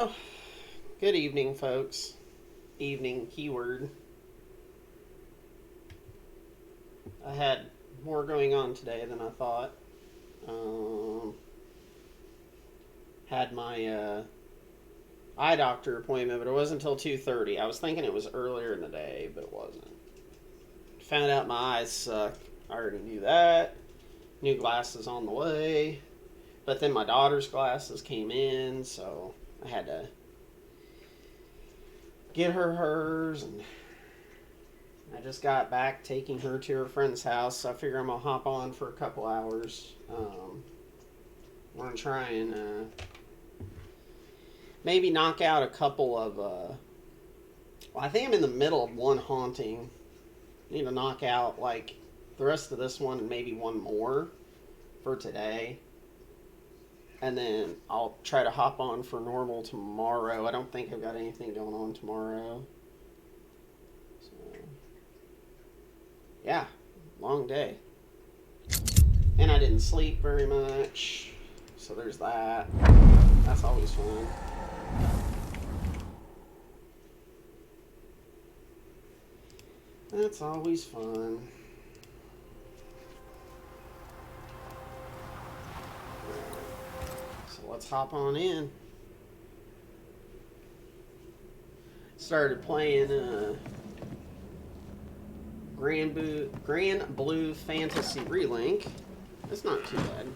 Oh, good evening, folks. Evening keyword. I had more going on today than I thought. Had my eye doctor appointment, but it wasn't until 2:30. I was thinking it was earlier in the day, but it wasn't. Found out my eyes suck. I already knew that. New glasses on the way. But then my daughter's glasses came in, so I had to get her hers, and I just got back taking her to her friend's house, so I figure I'm going to hop on for a couple hours. We're going to try and maybe knock out a couple of, well, I think I'm in the middle of one haunting. Need to knock out, like, the rest of this one and maybe one more for today. And then I'll try to hop on for normal tomorrow. I don't think I've got anything going on tomorrow. So, yeah, long day. And I didn't sleep very much. So there's that. That's always fun. That's always fun. So let's hop on in. Started playing Grand Blue Fantasy Relink. That's not too bad.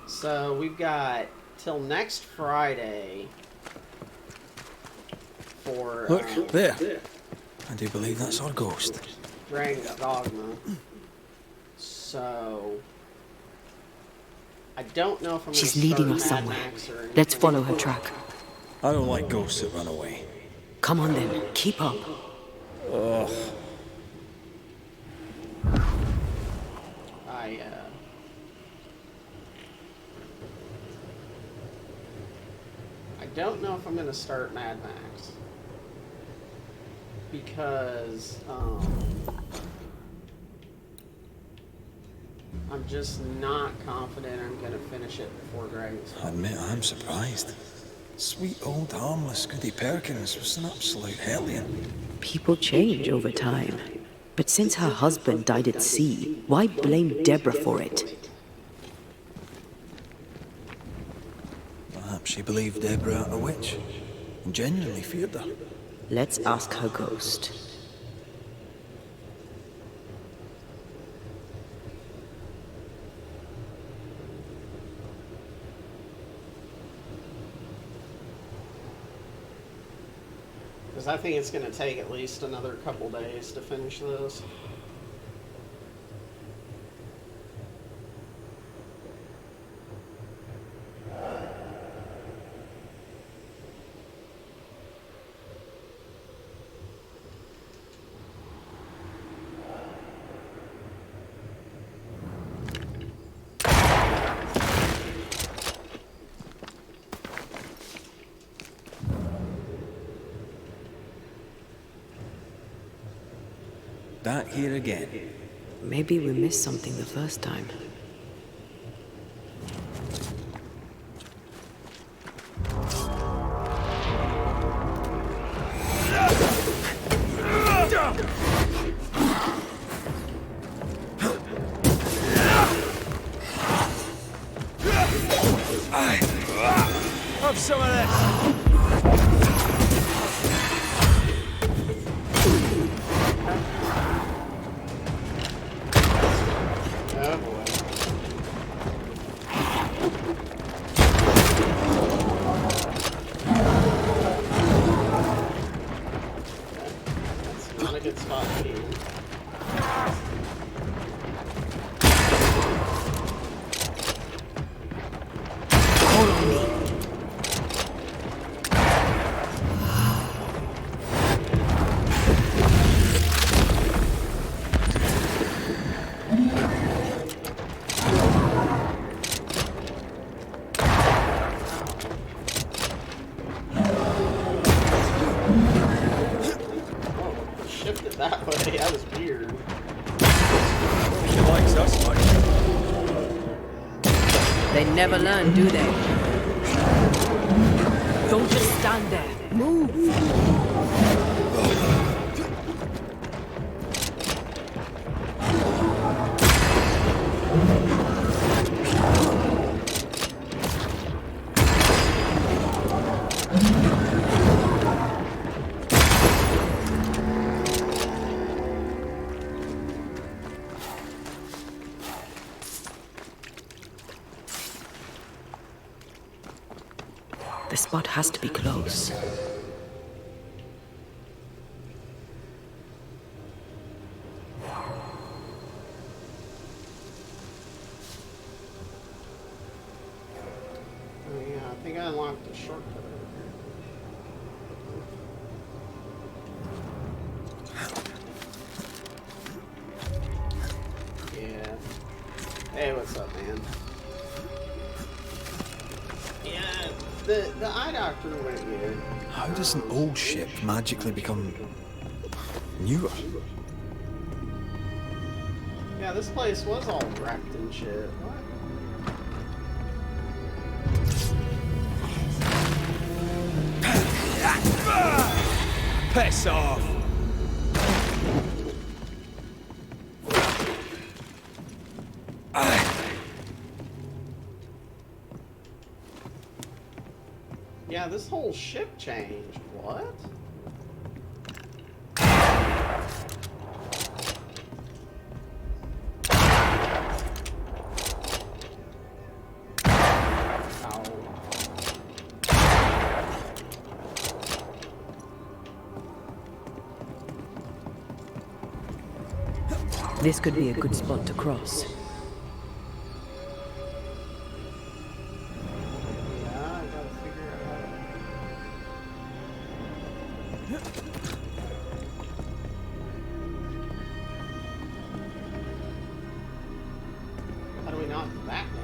So we've got till next Friday for Look, there. I do believe that's our ghost. Dragon's Dogma. So I don't know if I'm She's gonna leading us start Mad somewhere. Max or anything. Let's follow her track. I don't like ghosts that run away. Come on then, keep up. Ugh. I don't know if I'm gonna start Mad Max because I'm just not confident I'm gonna finish it before Dragon's I admit I'm surprised. Sweet old harmless Goody Perkins was an absolute hellion. People change over time. But since her husband died at sea, why blame Deborah for it? Perhaps she believed Deborah a witch and genuinely feared her. Let's ask her ghost. Because I think it's gonna take at least another couple days to finish this. That here again. Maybe we missed something the first time. Have some of this! Oh boy. That's not a good spot to be in. Hold on me. Oh, shifted that way. That was weird. She likes us much. They never learn, do they? Don't just stand there. Move! The spot has to be close. Oh, yeah, I think I unlocked the shortcut over here. Yeah. Hey, what's up, man? Yeah, the eye doctor went here. How does an old ship magically become newer? Yeah, this place was all wrecked and shit. What? Piss off! Yeah, this whole ship changed. What? This could be a good spot to cross. How do we knock that down?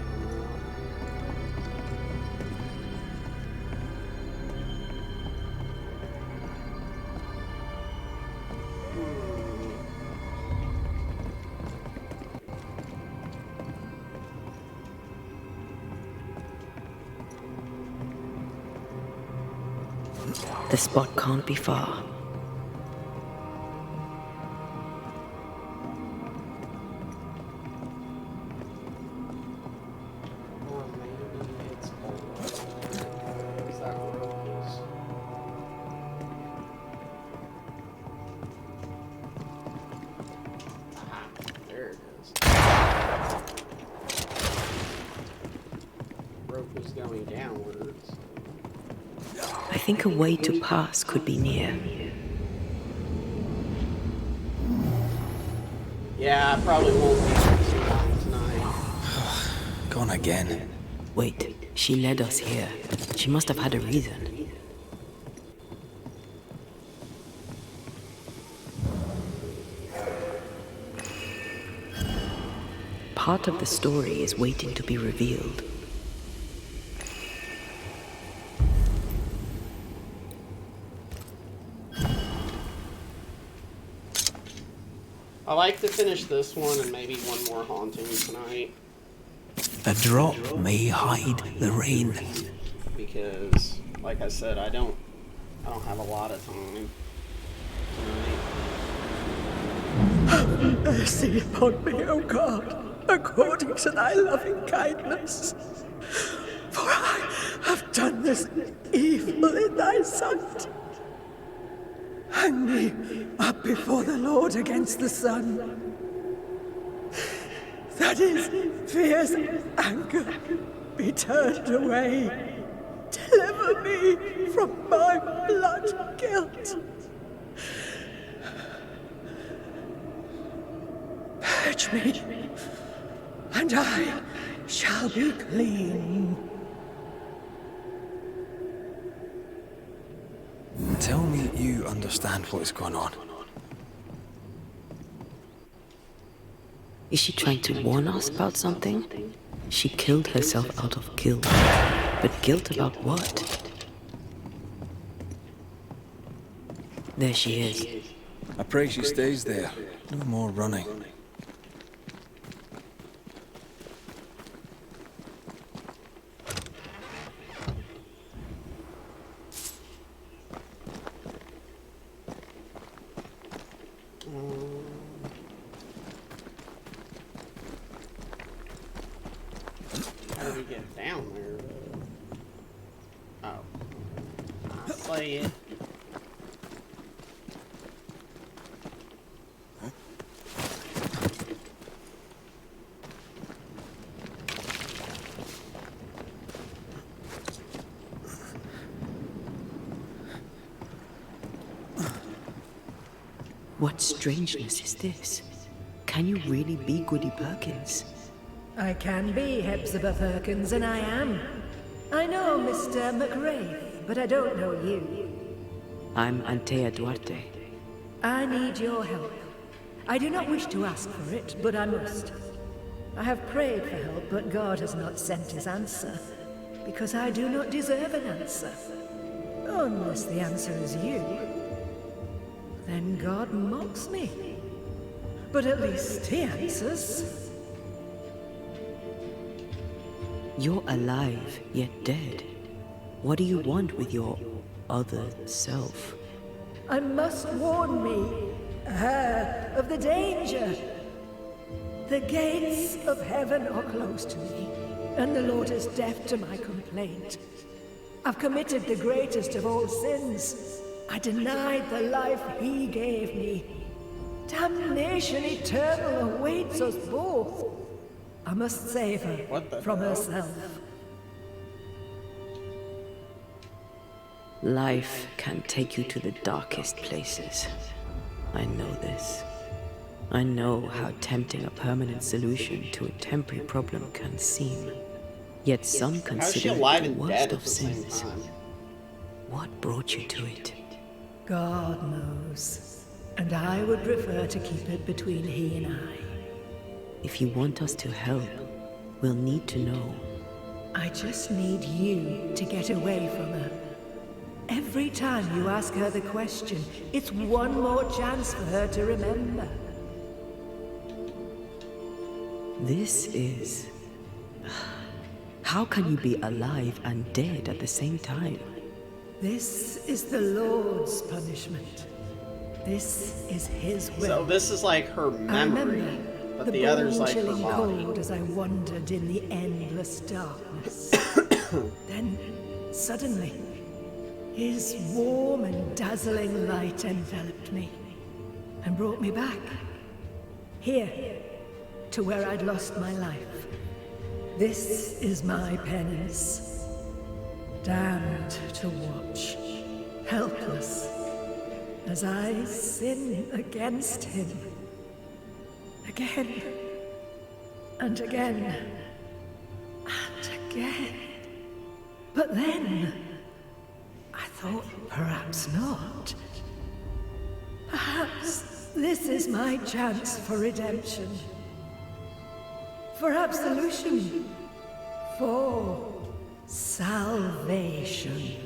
The spot can't be far. Or maybe it's below. Is that where it is? Ah, there it is. Rope is going downwards. I think a way to pass could be near. Yeah, I probably won't be too long tonight. Gone again. Wait, she led us here. She must have had a reason. Part of the story is waiting to be revealed. I like to finish this one and maybe one more haunting tonight. A drop may hide the rain. Because, like I said, I don't have a lot of time tonight. Have mercy upon me, O God, according to thy loving kindness. For I have done this evil in thy sight. Hang me up before the Lord against the sun. That his fierce anger be turned away. Deliver me from my blood guilt. Purge me, and I shall be clean. Tell me you understand what is going on. Is she trying to warn us about something? She killed herself out of guilt. But guilt about what? There she is. I pray she stays there. No more running. get down there. Oh. I see it. What strangeness is this? Can you really be Goody Perkins? I can be Hepzibah Perkins, and I am. I know Mr. McRae, but I don't know you. I'm Antea Duarte. I need your help. I do not wish to ask for it, but I must. I have prayed for help, but God has not sent his answer, because I do not deserve an answer. Unless the answer is you. Then God mocks me. But at least he answers. You're alive, yet dead. What do you want with your other self? I must warn me, her, of the danger. The gates of heaven are closed to me, and the Lord is deaf to my complaint. I've committed the greatest of all sins. I denied the life he gave me. Damnation eternal awaits us both. I must save her from herself. Life can take you to the darkest places. I know this. I know how tempting a permanent solution to a temporary problem can seem. Yet some How's she consider alive it the and worst dead at of the same sins. time? What brought you to it? God knows. And I would prefer to keep it between he and I. If you want us to help, we'll need to know. I just need you to get away from her. Every time you ask her the question, it's one more chance for her to remember. This is... How can you be alive and dead at the same time? This is the Lord's punishment. This is his will. So this is like her I memory, remember but the other's like her chilling body. cold as I wandered in the endless darkness. Then, suddenly, his warm and dazzling light enveloped me and brought me back. Here, to where I'd lost my life. This is my penance. Damned to watch, helpless, as I sin against him. Again, and again, and again. But then, I thought perhaps not. Perhaps this is my chance for redemption. For absolution. For salvation.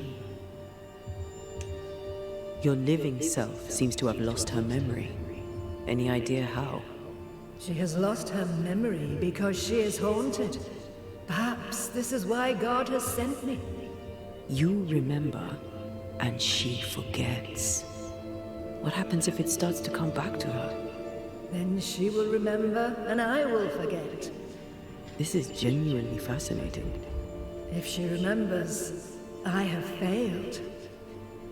Your living self seems to have lost her memory. Any idea how? She has lost her memory because she is haunted. Perhaps this is why God has sent me. You remember, and she forgets. What happens if it starts to come back to her? Then she will remember, and I will forget. This is genuinely fascinating. If she remembers, I have failed.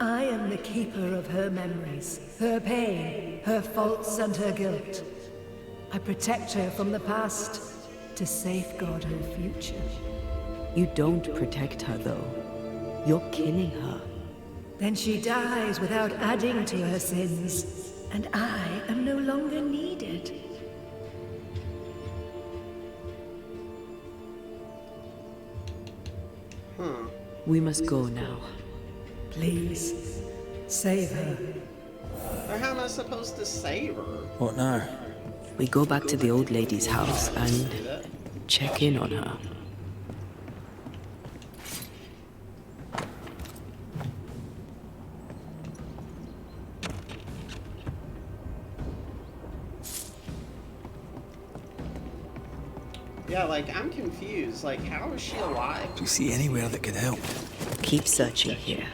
I am the keeper of her memories, her pain, her faults, and her guilt. I protect her from the past to safeguard her future. You don't protect her, though. You're killing her. Then she dies without adding to her sins, and I am no longer needed. We must go now. Please, save her. But how am I supposed to save her? What now? We go back to the old lady's house and check in on her. Yeah, like, I'm confused. Like, how is she alive? Do you see anywhere that could help? Keep searching here.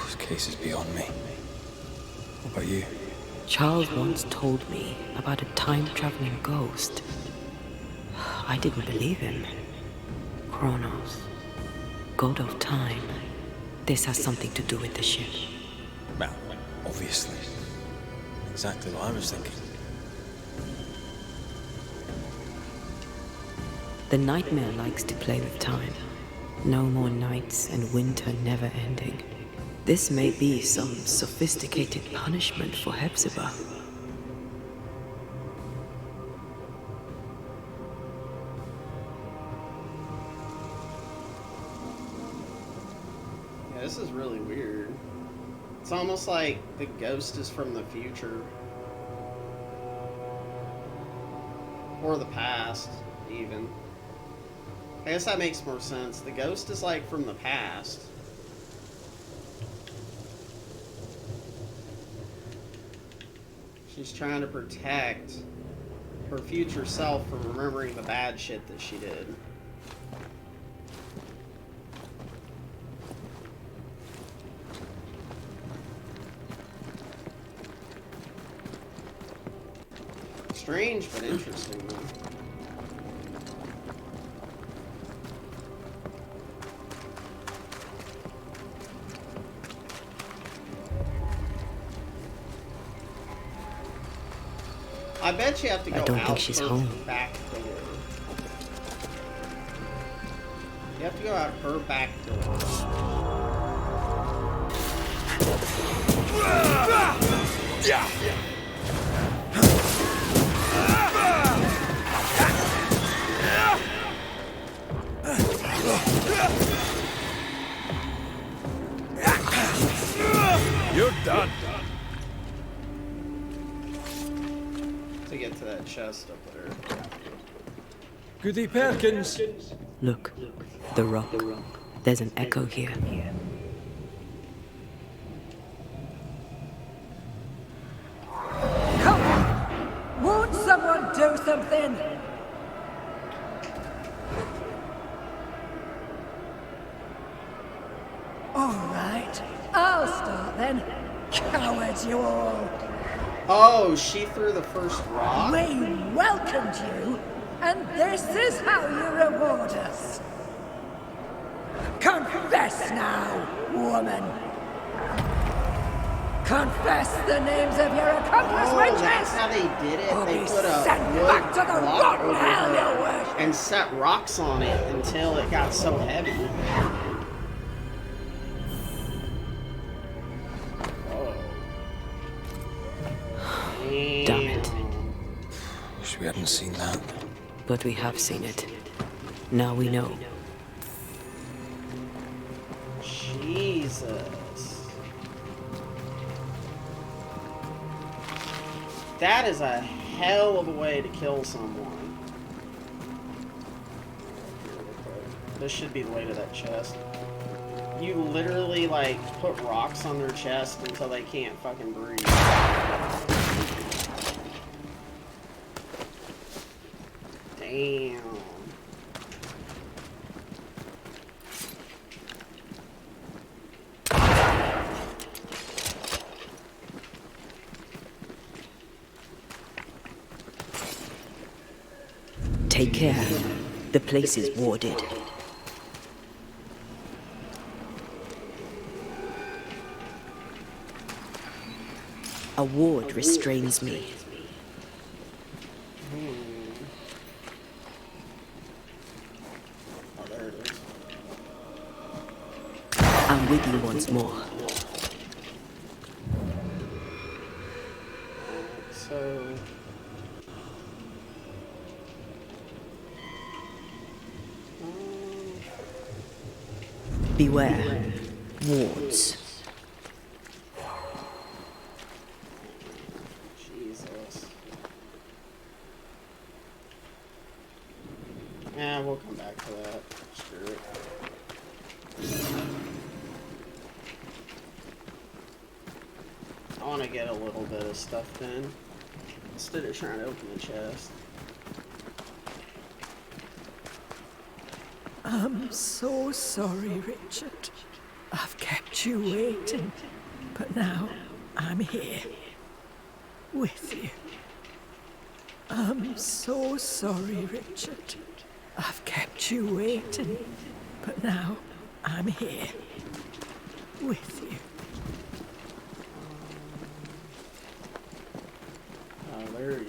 This case is beyond me. What about you? Charles once told me about a time-traveling ghost. I didn't believe him. Kronos, god of time. This has something to do with the ship. Well, obviously. Exactly what I was thinking. The nightmare likes to play with time. No more nights and winter never ending. This may be some sophisticated punishment for Hepzibah. Yeah, this is really weird. It's almost like the ghost is from the future. Or the past, even. I guess that makes more sense. The ghost is like from the past. She's trying to protect her future self from remembering the bad shit that she did. Strange, but interesting, though. I bet you have to go I don't out think she's her home. back door. You have to go out her back door. You're done. To get to that chest up there. Goody Perkins. Look, the rock. There's an echo here. Come on! Won't someone do something? All right, I'll start then. Cowards you all! Oh, she threw the first rock? We welcomed you, and this is how you reward us. Confess now, woman. Confess the names of your accomplice Oh, witches! that's how they did it. Or They be put a sent wood back to the block rotten over hell her you worship. and set rocks on it until it got so heavy. Oh. Damn it. Wish we hadn't seen that. But we have seen it. Now we know. Jesus. That is a hell of a way to kill someone. This should be the way to that chest. You literally, like, put rocks on their chest until they can't fucking breathe. Damn. Take care. The place is warded. A ward restrains me. Oh, there it is. I'm with you once more. So... Beware. Wards. Jesus. Yeah, we'll come back to that. Screw it. I want to get a little bit of stuff done instead of trying to open the chest. I'm so sorry, Richard. I've kept you waiting, but now I'm here. with you. I'm so sorry, Richard. I've kept you waiting, but now I'm here with you. Oh, there you are.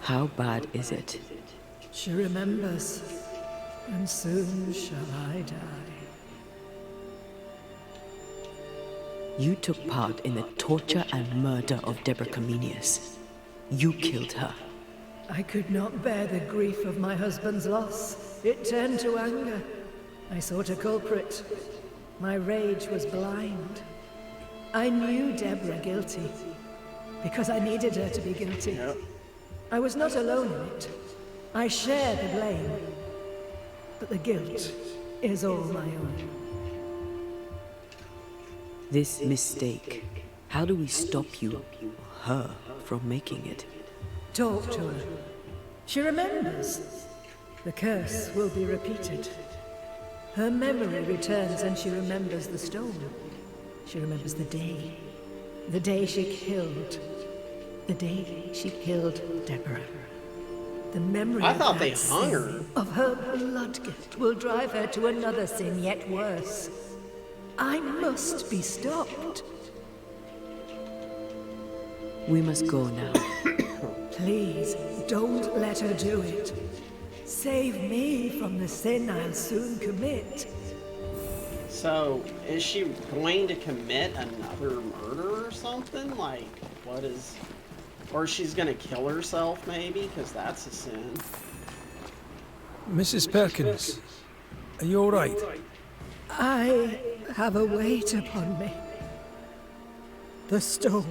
How bad is it? She remembers, and soon shall I die. You took part in the torture and murder of Deborah Comenius. You killed her. I could not bear the grief of my husband's loss. It turned to anger. I sought a culprit. My rage was blind. I knew Deborah guilty, because I needed her to be guilty. Yep. I was not alone in it. I share the blame. But the guilt is all my own. This mistake, how do we stop you, her, from making it? Talk to her. She remembers. The curse will be repeated. Her memory returns and she remembers the stone. She remembers the day she killed. The day she killed Deborah. The memory I of thought that they hung her. sin, of her blood guilt, will drive her to another sin yet worse. I must be stopped. We must go now. Please, don't let her do it. Save me from the sin I'll soon commit. So, is she going to commit another murder or something? Like, what is... Or she's gonna kill herself, maybe? Because that's a sin. Mrs. Perkins, are you all right? I have a weight upon me. The stone.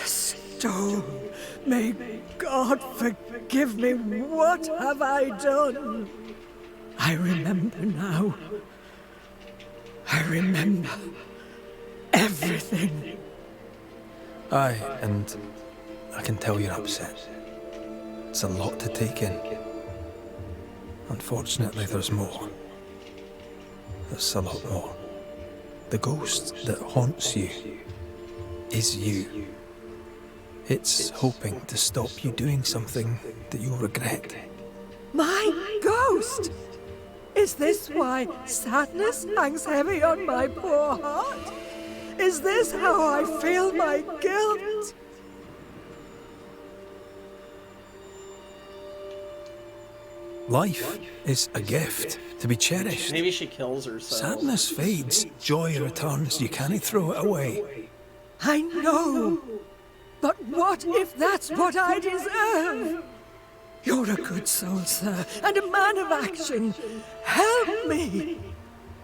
The stone. May God forgive me. What have I done? I remember now. I remember everything. Aye, and I can tell you're upset. It's a lot to take in. Unfortunately, there's more. There's a lot more. The ghost that haunts you is you. It's hoping to stop you doing something that you'll regret. My ghost! Is this why sadness hangs heavy on my poor heart? Is this how I feel my guilt? Life is a gift to be cherished. Maybe she kills herself. Sadness fades, joy returns. You can't throw it away. I know. But what if that's what I deserve? You're a good soul, sir, and a man of action. Help me.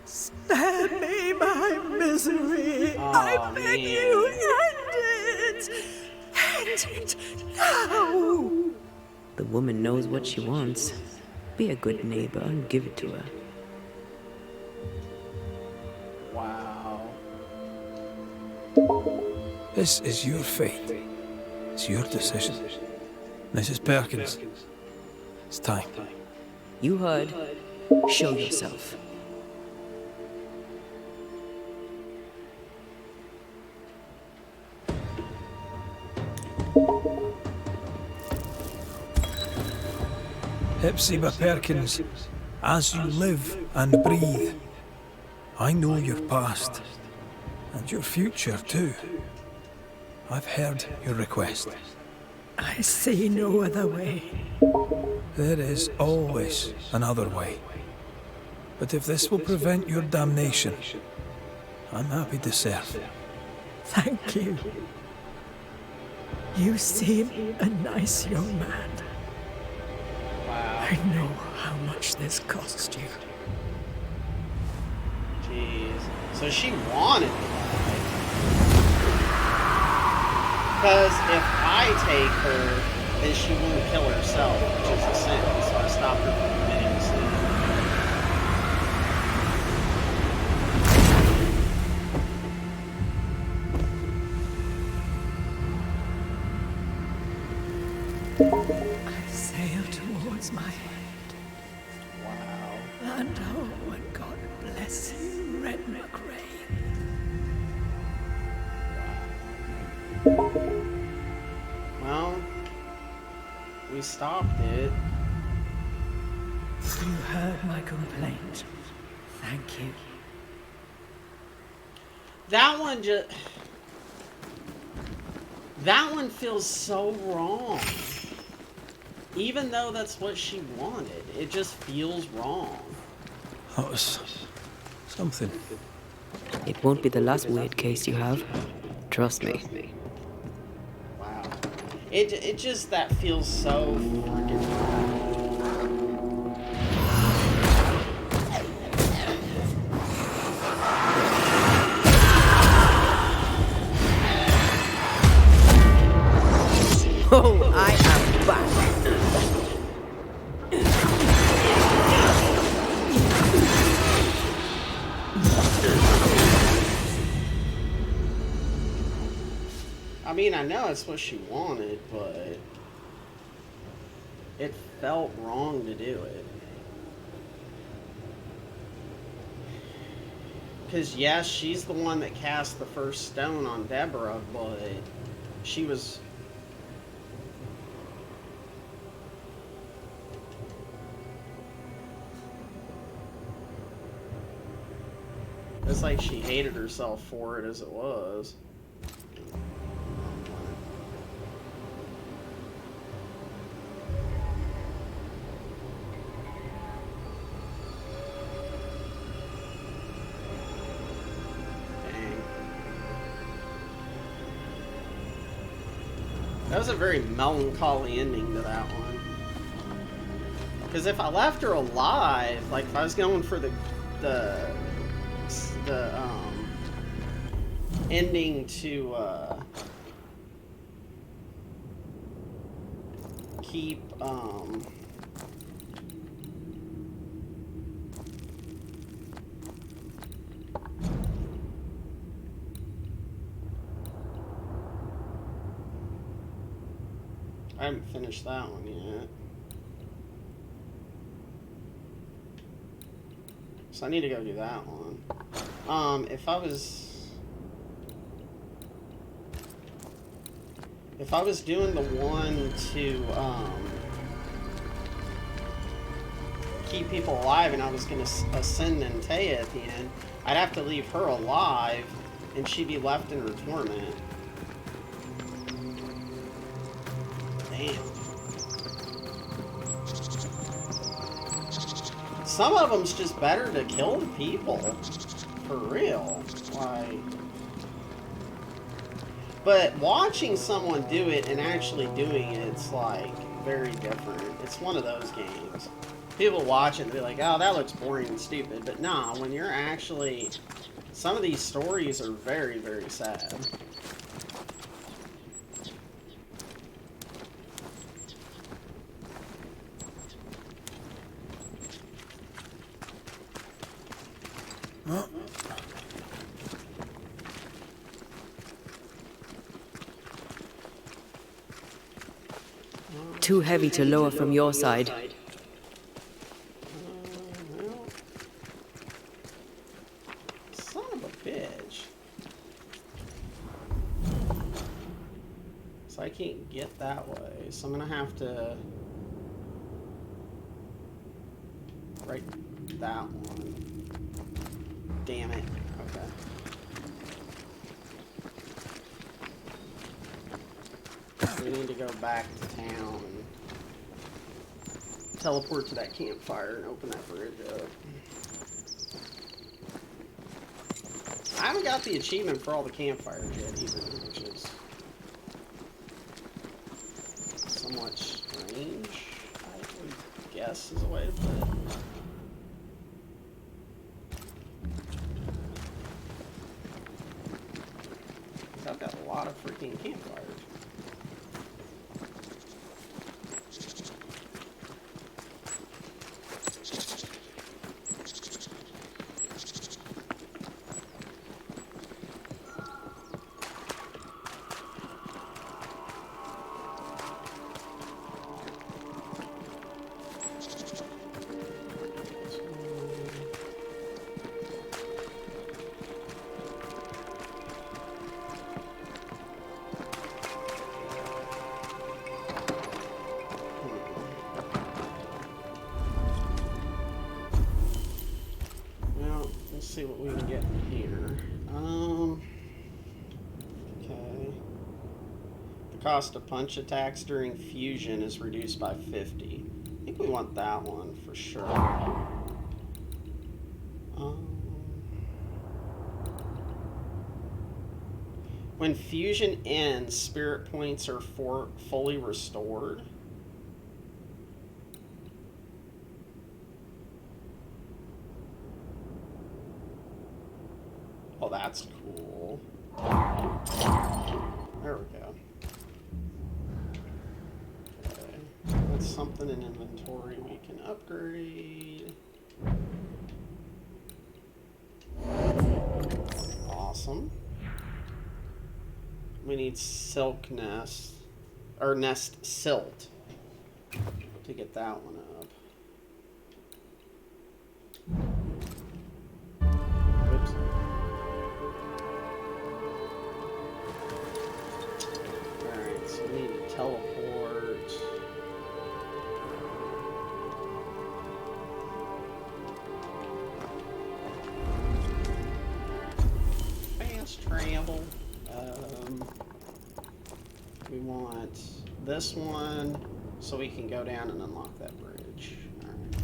Spare me my misery. I beg you, end it. End it now. The woman knows what she wants. Be a good neighbor and give it to her. Wow. This is your fate. It's your decision. Mrs. Perkins, it's time. You heard. Show yourself. Hepzibah Perkins, as you live and breathe, I know your past, and your future too. I've heard your request. I see no other way. There is always another way. But if this will prevent your damnation, I'm happy to serve. Thank you. You seem a nice young man. Wow. I know how much this cost you. Jeez. So she wanted to die. Because if I take her, then she won't kill herself, which is a sin. So I stopped her from committing a sin. I sail towards my end. Wow. Land home and God bless you, Red McRae. Well, we stopped it. You heard my complaint. Thank you. That one just... That one feels so wrong. Even though that's what she wanted, it just feels wrong. That was something. It won't be the last weird case you have. Trust me. Wow. It just, that feels so freaking wrong. Oh, I am back. I mean, I know it's what she wanted, but it felt wrong to do it. Because, yes, she's the one that cast the first stone on Deborah, but she was... It's like she hated herself for it as it was. That was a very melancholy ending to that one. Because if I left her alive, like if I was going for the ending to keep I haven't finished that one yet. So I need to go do that one. If I was doing the one to keep people alive and I was going to ascend Antea at the end, I'd have to leave her alive and she'd be left in her torment. Damn. Some of them's just better to kill the people. For real. Like... But watching someone do it and actually doing it's like very different. It's one of those games. People watch it and be like, oh, that looks boring and stupid. But nah, when you're actually... Some of these stories are very, very sad. Too heavy to lower from your side. Well, son of a bitch. So I can't get that way, so I'm gonna have to write that one. Damn it. Okay. We need to go back to town and teleport to that campfire and open that bridge up. I haven't got the achievement for all the campfires yet either, which is somewhat strange, I would guess is a way to put it. I've got a lot of freaking campfires. Cost of punch attacks during fusion is reduced by 50. I think we want that one for sure. When fusion ends, spirit points are fully restored. Oh, that's cool. There we go. Okay. That's something in inventory we can upgrade. Awesome. We need silk nest, or nest silt, to get that one up. Whoops. Alright, so we need to teleport. Fast travel. We want this one so we can go down and unlock that bridge. All right.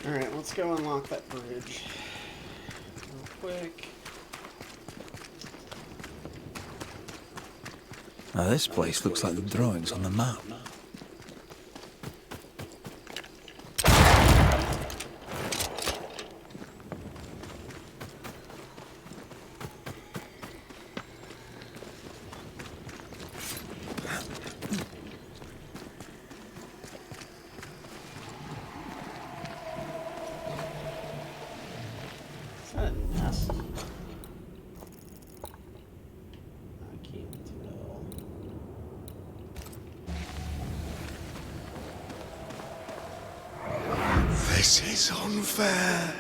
Alright, let's go unlock that bridge real quick. Now this place looks like the drawings on the map. Is that a nest? I can't tell. This is unfair.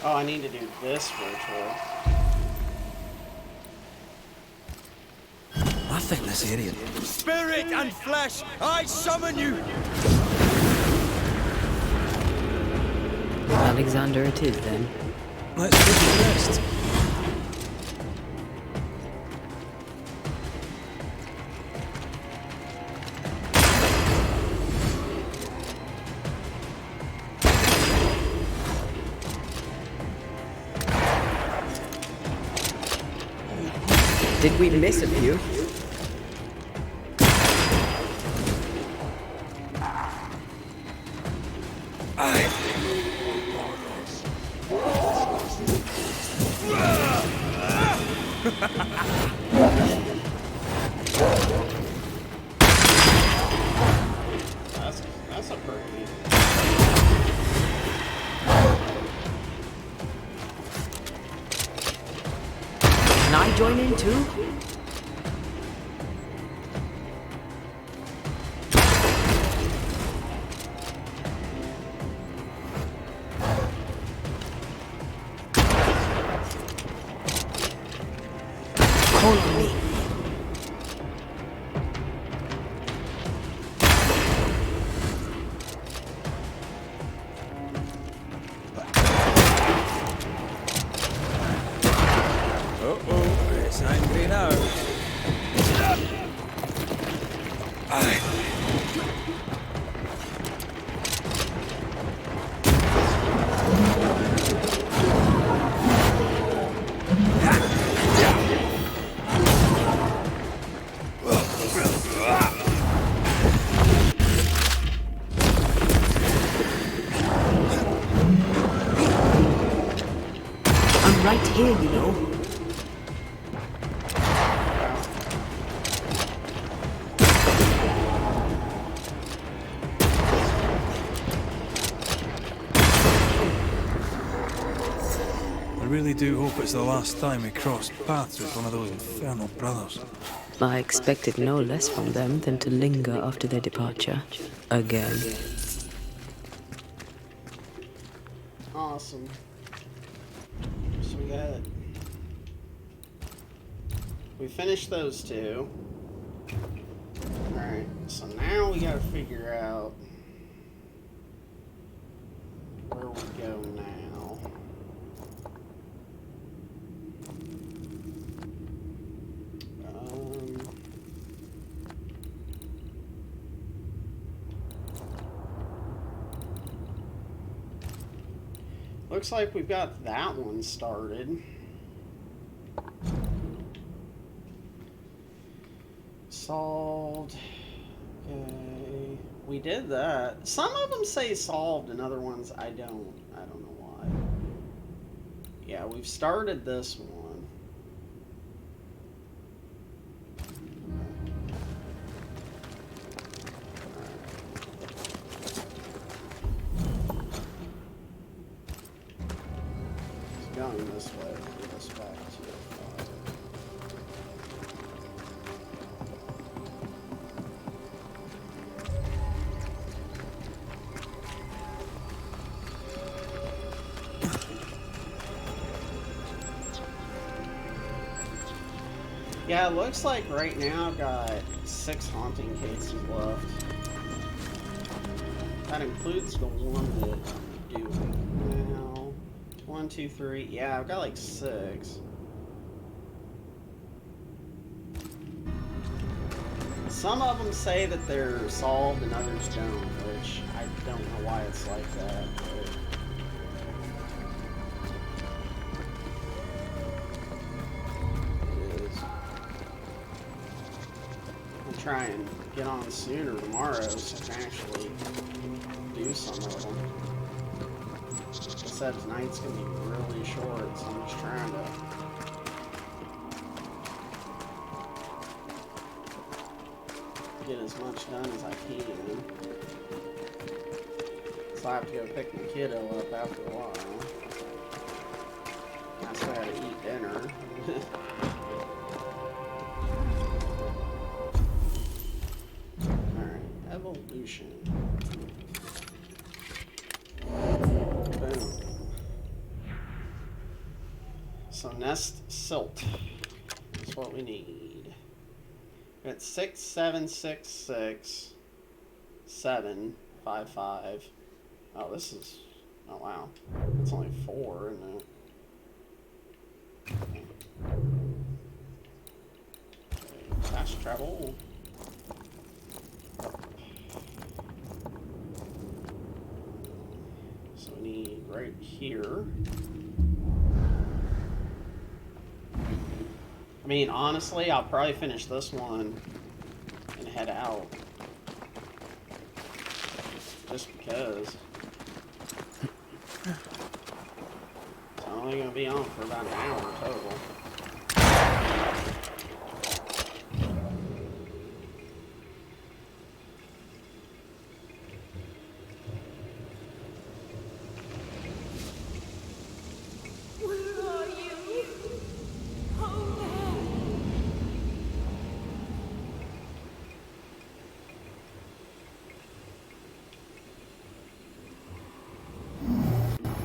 Oh, I need to do this ritual. I think this area... Spirit and flesh, I summon you. Alexander it is, then. Let's take a rest. Did we miss a few? That's a pretty. Can I join in too? Call on me. Uh-oh, it's angry now. here, you know. I really do hope it's the last time we cross paths with one of those infernal brothers. I expected no less from them than to linger after their departure. Again. Awesome. So we finished those two. Alright, so now we gotta figure out where we go now. Looks like we've got that one started. Solved. Okay. We did that. Some of them say solved and other ones I don't know why. Yeah, we've started this one. Going this way, get us back to the fire. Yeah, it looks like right now I've got 6 haunting cases left. That includes the one that I'm doing now. 1, 2, 3. Yeah, I've got like 6. Some of them say that they're solved and others don't, which I don't know why it's like that. But it is. I'll try and get on sooner tomorrow so I can actually do some of them. Like I said, tonight's gonna be really short, so I'm just trying to get as much done as I can. So I have to go pick my kiddo up after a while. That's why I had to eat dinner. Alright, evolution. Boom. So nest silt is what we need. It's 6, 7, 6, 6, 7, 5, 5. Oh, this is. Oh, wow. It's only 4, isn't it? Okay, fast travel. So we need right here. I mean, honestly, I'll probably finish this one and head out. Just because. It's only going to be on for about an hour total.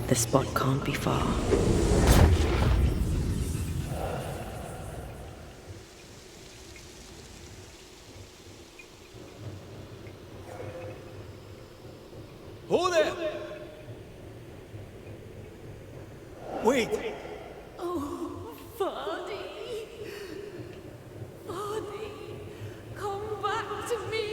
The spot can't be far. Hold there! Wait! Oh, Vardy. Vardy, come back to me.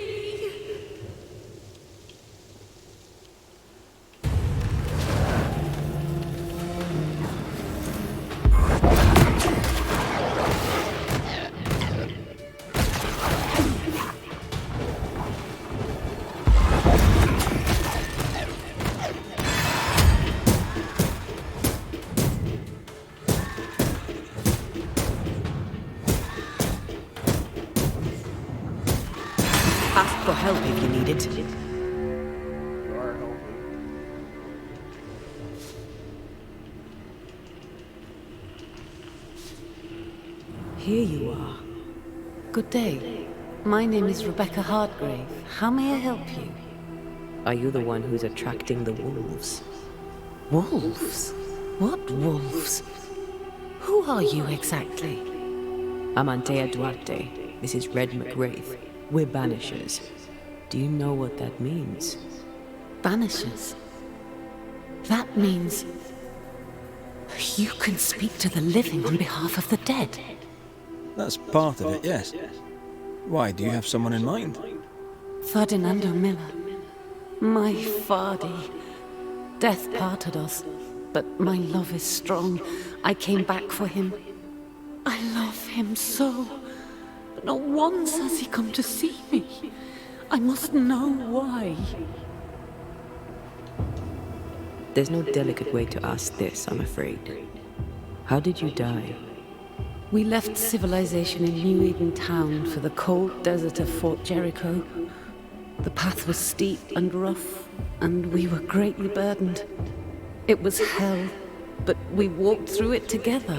need it. You are helping. Here you are. Good day. My name is Rebecca Hardgrave. How may I help you? Are you the one who's attracting the wolves? Wolves? What wolves? Who are you exactly? I'm Antea Duarte. This is Red McWraith. We're banishers. Do you know what that means? Banishers? That means you can speak to the living on behalf of the dead. That's part of it, yes. Why, do you have someone in mind? Ferdinando Miller. My Fardy. Death parted us, but my love is strong. I came back for him. I love him so. But not once has he come to see me. I must know why. There's no delicate way to ask this, I'm afraid. How did you die? We left civilization in New Eden Town for the cold desert of Fort Jericho. The path was steep and rough, and we were greatly burdened. It was hell, but we walked through it together.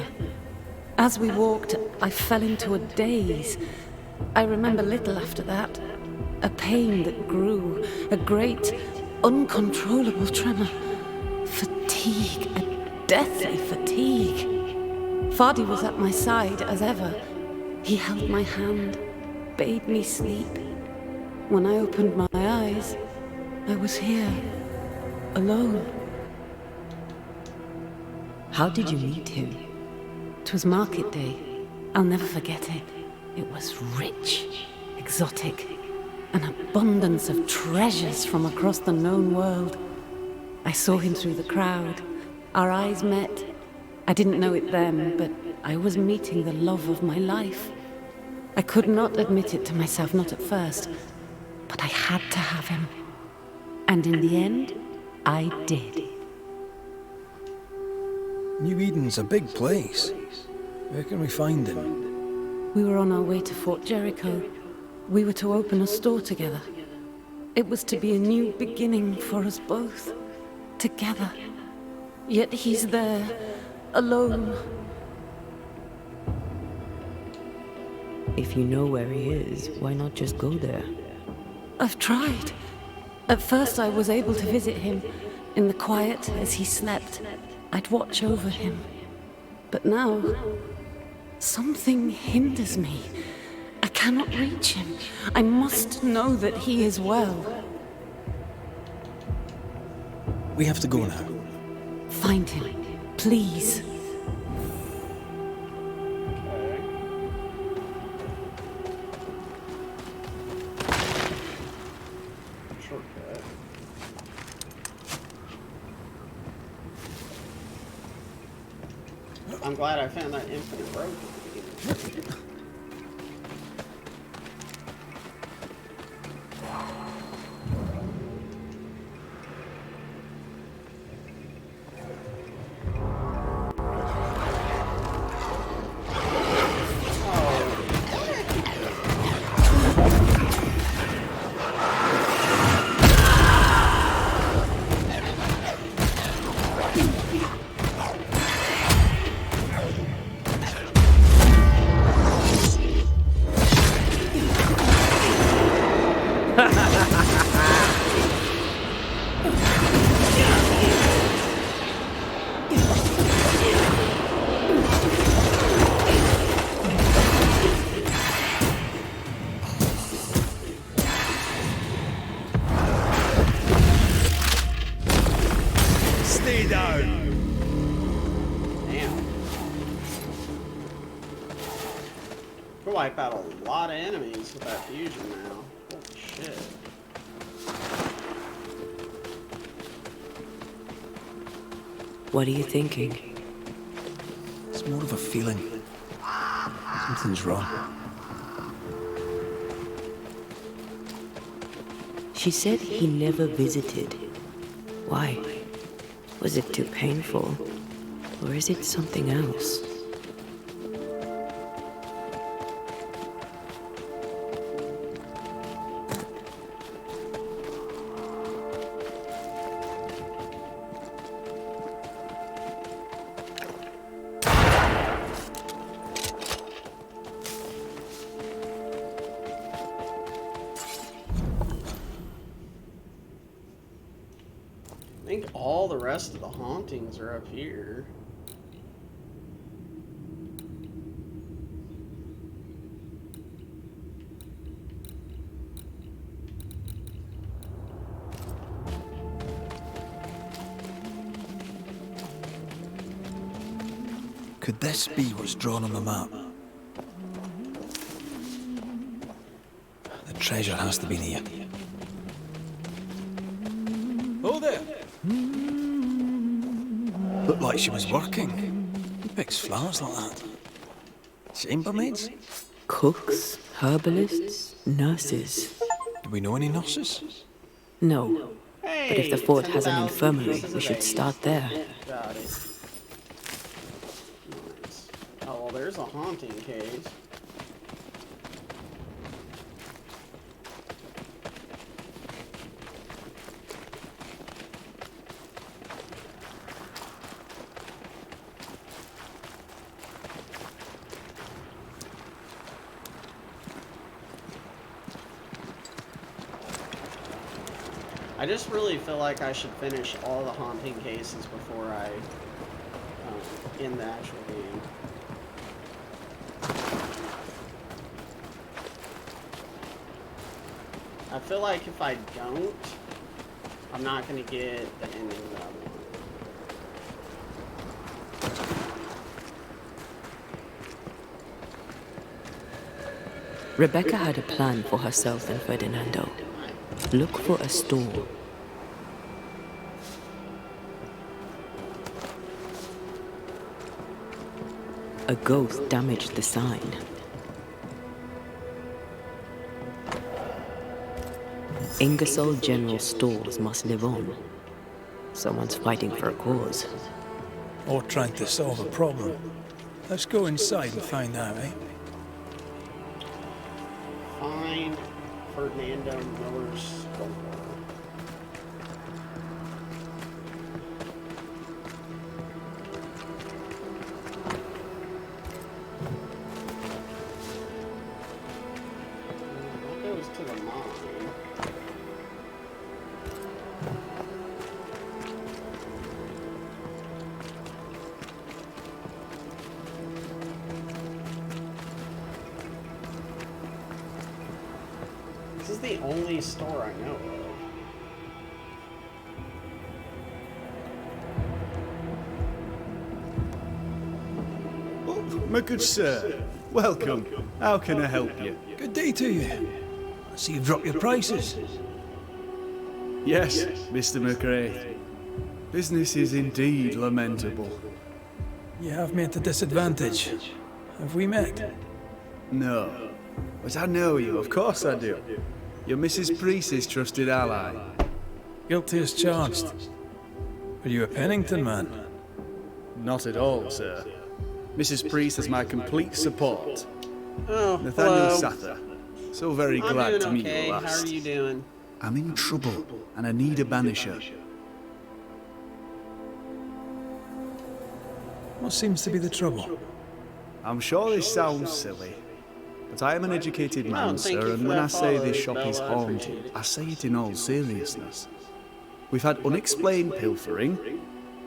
As we walked, I fell into a daze. I remember little after that. A pain that grew, a great, uncontrollable tremor. Fatigue, a deathly fatigue. Fardy was at my side as ever. He held my hand, bade me sleep. When I opened my eyes, I was here, alone. How did you meet him? 'Twas market day. I'll never forget it. It was rich, exotic, an abundance of treasures from across the known world. I saw him through the crowd. Our eyes met. I didn't know it then, but I was meeting the love of my life. I could not admit it to myself, not at first, but I had to have him. And in the end, I did. New Eden's a big place. Where can we find him? We were on our way to Fort Jericho. We were to open a store together. It was to be a new beginning for us both, together. Yet he's there, alone. If you know where he is, why not just go there? I've tried. At first I was able to visit him. In the quiet, as he slept, I'd watch over him. But now, something hinders me. I cannot reach him. I must know that he is well. We have to go now. Find him, please. Shortcut. I'm glad I found that infinite road at the beginning. Stay down. Damn. Could wipe out a lot of enemies with that fusion now. Holy shit. What are you thinking? It's more of a feeling. Something's wrong. She said he never visited. Why? Was it too painful? Or is it something else? think all the rest of the hauntings are up here. Could this be what's drawn on the map? The treasure has to be here. Oh there! Looked like she was working. Who picks flowers like that? Chambermaids? Cooks, herbalists, nurses. Do we know any nurses? No. Hey, But if the fort has an 10,000 infirmary, pieces we of should eggs. start there. Got it. Nice. Oh, well, there's a haunting cave. I just really feel like I should finish all the haunting cases before I end the actual game. I feel like if I don't, I'm not going to get the ending that I want. Rebecca had a plan for herself and Ferdinando. Look for a store. A ghost damaged the sign. Ingersoll General Stores must live on. Someone's fighting for a cause. Or trying to solve a problem. Let's go inside and find out, eh? Find Ferdinando Miller's store. That goes to the mine. This is the only store I know of. Oh, my good sir. Welcome. How can I help you? Good day to you. I see you've dropped your prices. Yes, Mr. McRae. Business is indeed lamentable. You have me at a disadvantage. Have we met? No. But I know you, of course I do. You're Mrs. Priest's trusted ally. Guilty as charged. Are you a Pennington man? Not at all, sir. Mrs. Priest has my complete support. Oh, Nathaniel hello. Sather. So very I'm glad doing to meet okay. you How last. are you doing? I'm in trouble, and I need a banisher. What seems to be the trouble? I'm sure this sounds silly, but I am an educated man, thank you sir, and for when that I say follow, this shop is Bella, I appreciate haunted, it. I say it in all seriousness. We've had unexplained pilfering,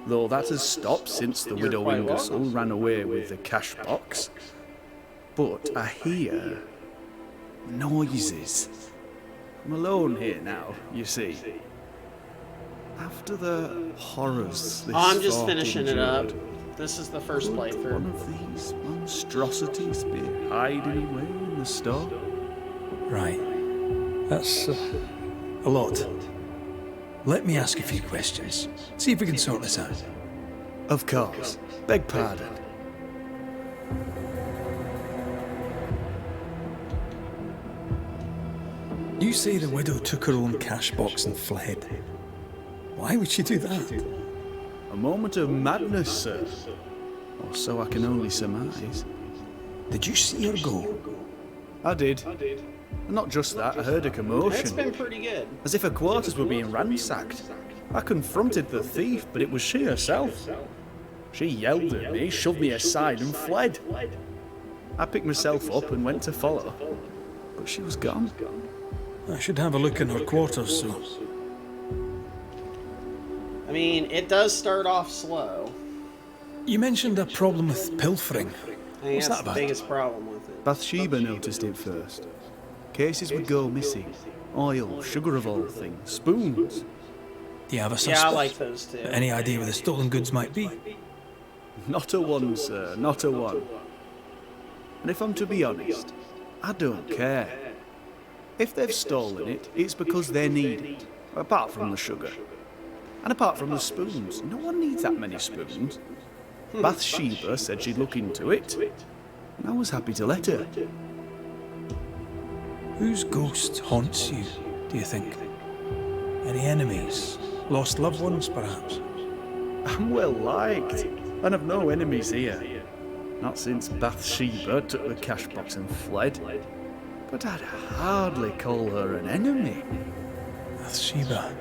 though that has stopped since the widow quite Ingersoll welcome. ran away with the cash box. But I hear noises. I'm alone here now, you see. After the horrors this Oh, I'm just fort finishing it up. endured, This is the first could one playthrough. of these monstrosities be hiding away in the store? Right. That's a lot. Let me ask a few questions. See if we can sort this out. Of course. Beg pardon. You say the widow took her own cash box and fled. Why would she do that? A moment of madness, sir. Or so I can only surmise. Did you see her go? I did. And not just that, I heard a It's commotion. been pretty good. As if her quarters were being ransacked. I confronted the thief, but it was she herself. She yelled at me, shoved me aside, and fled. I picked myself up and went to follow. But she was gone. I should have a look in her quarters, so. I mean, it does start off slow. You mentioned a problem with pilfering. I think What's that's that the about? biggest problem with it. Bathsheba noticed it first. Cases would go missing. Oil, sugar of all things, spoons. Do you have a Yeah, suspect? I like those too. Any idea where the stolen goods might be? Not a one, sir, not a one. And if I'm to be honest, I don't care. If they've stolen it, it's because they need it. Apart from the sugar. And apart from the spoons. No one needs that many spoons. Bathsheba said she'd look into it. And I was happy to let her. Whose ghost haunts you, do you think? Any enemies? Lost loved ones, perhaps? I'm well liked. And I've no enemies here. Not since Bathsheba took the cash box and fled. But I'd hardly call her an enemy. Bathsheba.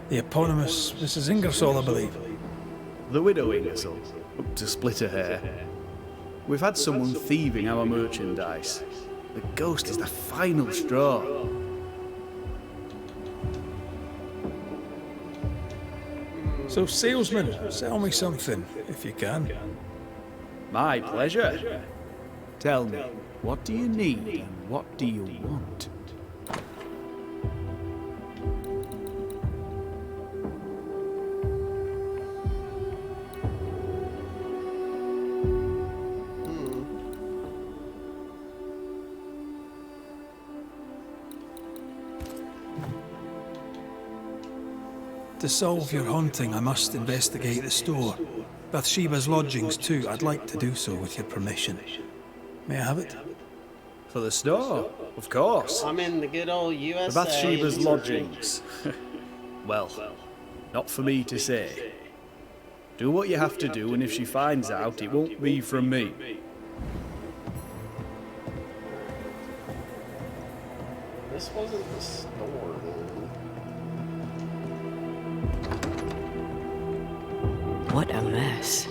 The eponymous Mrs. Ingersoll, I believe. The widow Ingersoll, up to split her hair. We've had someone thieving our merchandise. The ghost is the final straw. So, salesman, sell me something, if you can. My pleasure. Tell me, what do you need and what do you want? To solve your haunting, I must investigate the store. Bathsheba's lodgings, too. I'd like to do so with your permission. May I have it? For the store, of course. I'm in the good old USA. For Bathsheba's lodgings. Well, not for me to say. Do what you have to do, and if she finds out, it won't be from me. This wasn't the store, then. What a mess.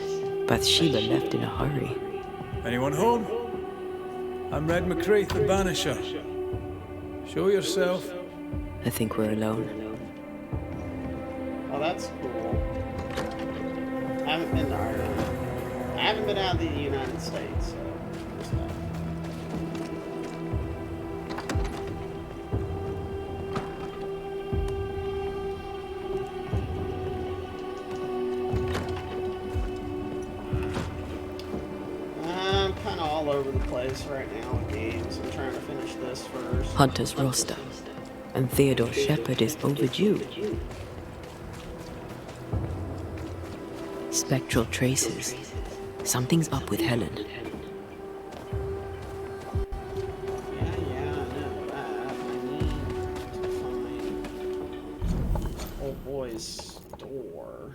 Bathsheba left in a hurry. Anyone home? I'm Red McCraith, the Banisher. Show yourself. I think we're alone. Oh, that's cool. I haven't been to Ireland. I haven't been out of the United States, so there's that. I'm kind of all over the place right now with games. I'm trying to finish this first. Hunter's roster. And Theodore Shepard is overdue. Spectral traces. Something's up with Helen. Yeah, I know that. I need to find old boy's door.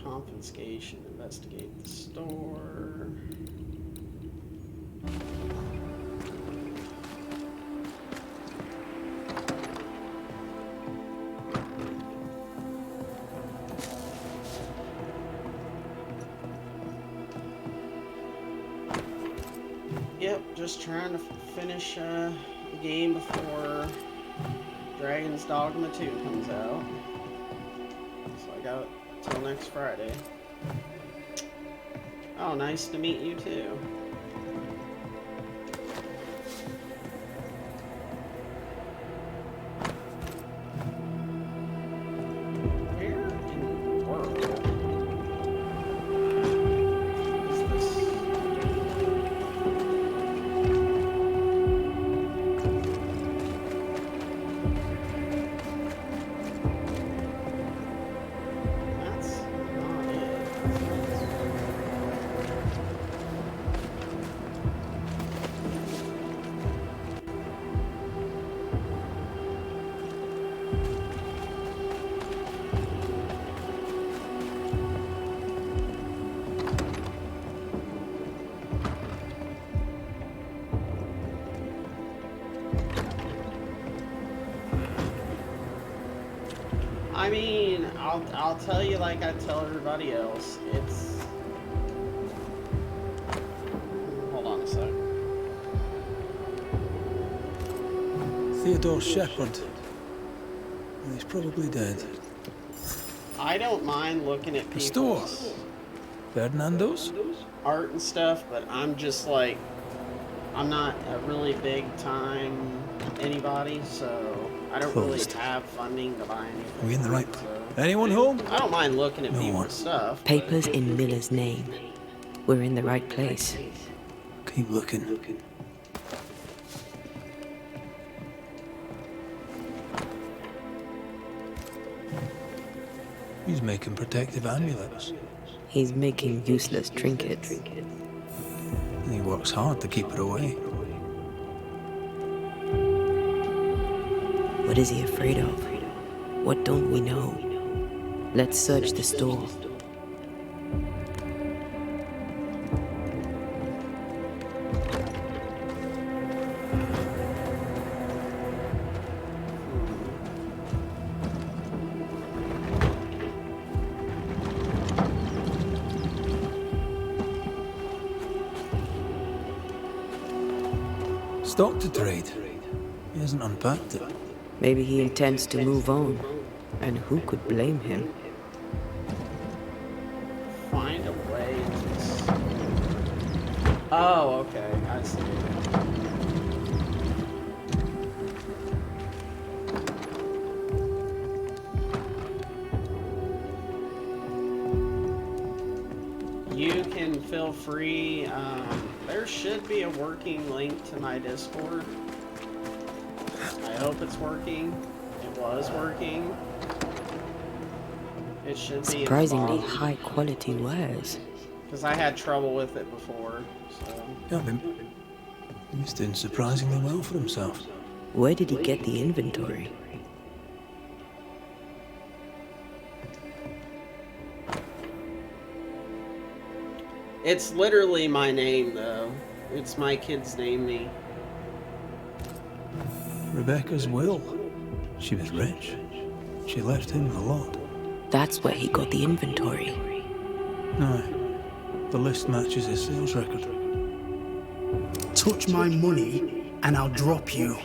Confiscation, investigate the store. Yep, just trying to finish the game before Dragon's Dogma 2 comes out. So I got till next Friday. Oh, nice to meet you too. Where in the world is this? That's not it. I mean, I'll tell you like I tell everybody else. It's hold on a sec. Theodore Shepard. He's probably dead. I don't mind looking at The store. people's Ferdinando's? art and stuff, but I'm just like, I'm not a really big time anybody, so I don't Closed. really have funding to buy anything. Are we in the right so Anyone home? I don't mind looking at No people's one. stuff. Papers in Miller's name. We're in the right place. Keep looking. He's making protective amulets. He's making useless trinkets. And he works hard to keep it away. What is he afraid of? What don't we know? Let's search the store. Stock to trade. He hasn't unpacked it. Maybe he intends to move on. And who could blame him? Find a way to... Oh, okay, I see. You can feel free. There should be a working link to my Discord. I hope it's working. It was working. It should be. Surprisingly high quality wares. Because I had trouble with it before. So. Yeah, he's doing surprisingly well for himself. Where did he get the inventory? It's literally my name, though. It's my kids named me. Rebecca's will. She was rich. She left him a lot. That's where he got the inventory. No, the list matches his sales record. Touch my money and I'll drop you.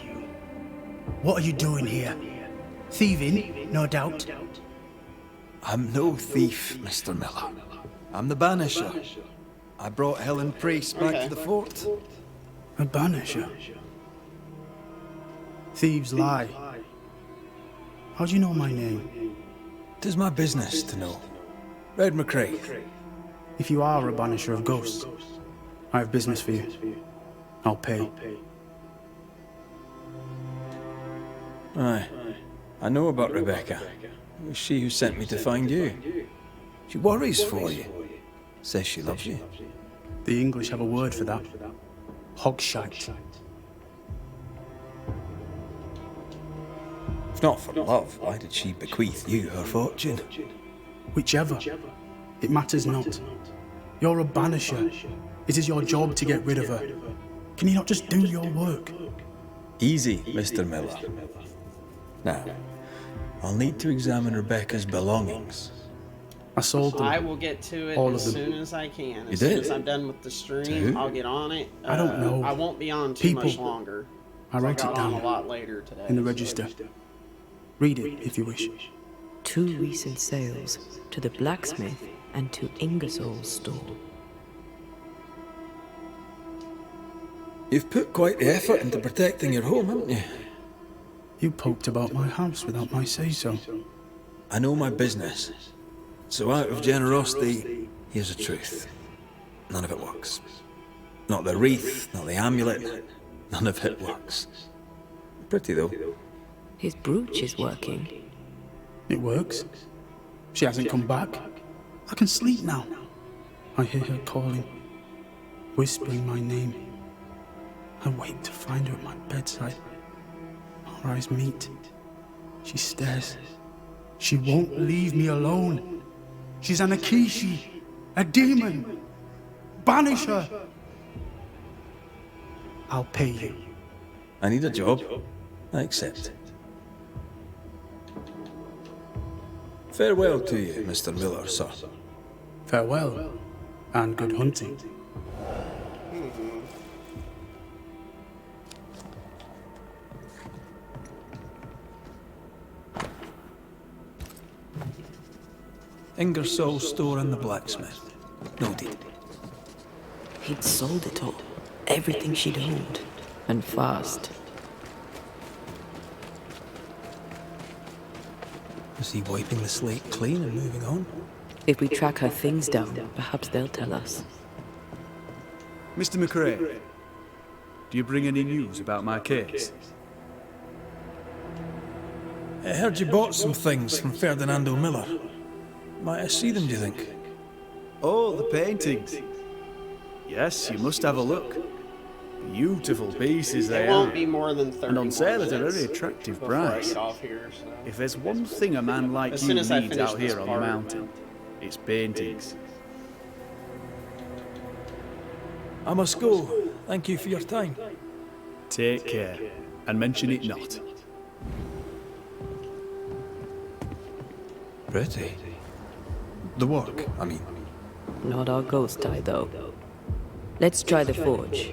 What are you doing here? Thieving, no doubt. I'm no thief, Mr. Miller. I'm the banisher. I brought Helen Priest back to the fort. A banisher? Thieves lie. How do you know my name? Tis my business to know. Red McCrae. If you are a banisher of ghosts, I have business for you. I'll pay. Aye. I know about Rebecca. It was she who sent me to find you. She worries for you. Says she loves you. The English have a word for that. Hogshite. If not for love, why did she bequeath you her fortune? Whichever. It matters not. You're a banisher. It is your job to get rid of her. Can you not just do your work? Easy, Mr. Miller. Now, I'll need to examine Rebecca's belongings. I sold them. I will get to it All as of them. soon as I can. You As soon did? as I'm done with the stream, To who? I'll get on it. I don't know. I won't be on too much People. longer. I wrote got it down on a lot later today. in the so- register. Read it if you wish. 2 recent sales to the blacksmith and to Ingersoll's store. You've put quite the effort into protecting your home, haven't you? You poked about my house without my say-so. I know my business. So out of generosity, here's the truth. None of it works. Not the wreath, not the amulet. None of it works. Pretty though. His brooch is working. It works. She hasn't come back. I can sleep now. I hear her calling, whispering my name. I wait to find her at my bedside. Our eyes meet. She stares. She won't leave me alone. She's an Akishi, a demon. Banish her. I'll pay you. I need a job. I accept. Farewell to you, Mr. Miller, sir. Farewell, and good hunting. Ingersoll's store and the blacksmith. No deed. He'd sold it all. Everything she'd owned. And fast. Is he wiping the slate clean and moving on? If we track her things down, perhaps they'll tell us. Mr. McRae, do you bring any news about my case? I heard you bought some things from Ferdinando Miller. Might I see them, do you think? Oh, the paintings. Yes, you must have a look. Beautiful pieces they It are. won't be more than 30 And on sale at a minutes very attractive before I price. get off here, so. If there's one thing a man like As you soon as I needs finish out this here on the part, mountain, it's paintings. I must go. Thank you for your time. Take care, and mention it not. Pretty. The work, I mean. Not our ghost eye, though. Let's try the forge.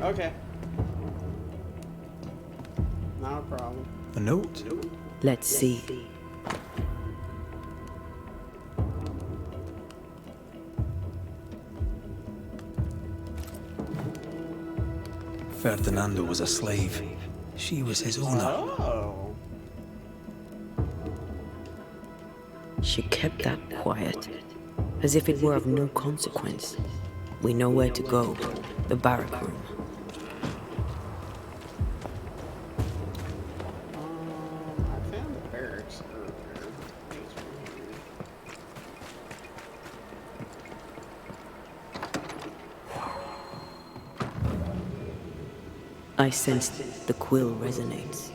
Okay. Not a problem. A note? Let's see. Ferdinando was a slave. She was his owner. Oh. She kept that quiet, as if it were of no consequence. We know where to go. The barrack room. I found the barracks earlier. These were here. I sensed the quill resonates.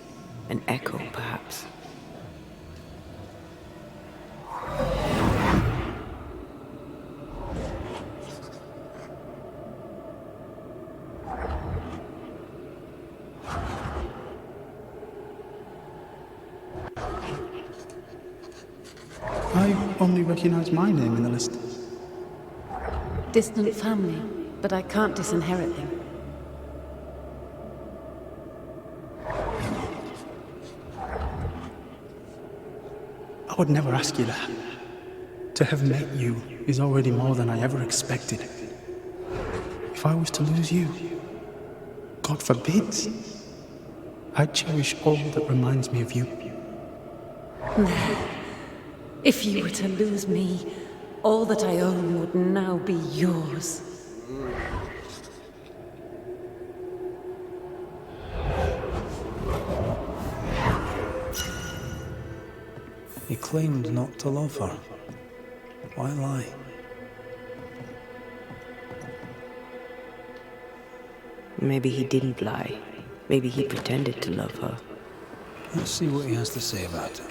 An echo, perhaps. I only recognize my name in the list. Distant family, but I can't disinherit them. I would never ask you that. To have met you is already more than I ever expected. If I was to lose you, God forbids, I cherish all that reminds me of you. If you were to lose me, all that I own would now be yours. He claimed not to love her. Why lie? Maybe he didn't lie. Maybe he pretended to love her. Let's see what he has to say about it.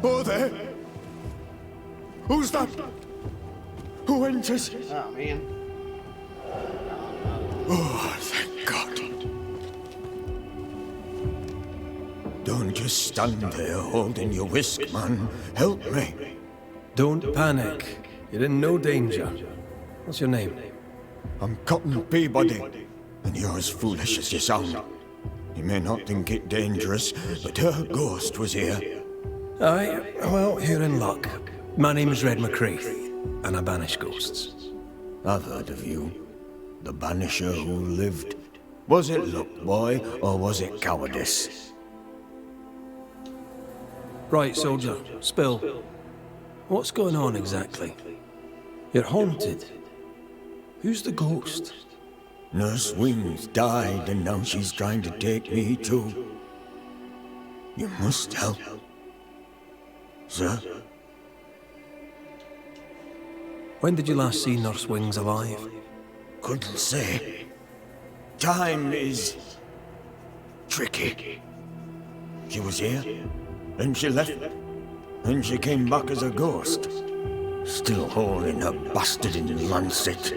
Oh, there! Who's that? Who enters? Oh, man. Oh, thank God. Don't just stand there holding your whisk, man. Help me. Don't panic. You're in no danger. What's your name? I'm Cotton Peabody, and you're as foolish as you sound. You may not think it dangerous, but her ghost was here. Aye, well, you're in luck. My name's Red McCraith, and I banish ghosts. I've heard of you. The banisher who lived. Was it luck, boy, or was it cowardice? Right, soldier, spill. What's going on exactly? You're haunted. Who's the ghost? Nurse Wings died, and now she's trying to take me too. You must help. Sir? When did you last see Nurse Wings alive? Couldn't say. Time is tricky. She was here, then she left, then she came back as a ghost. Still holding her bastard in lancet.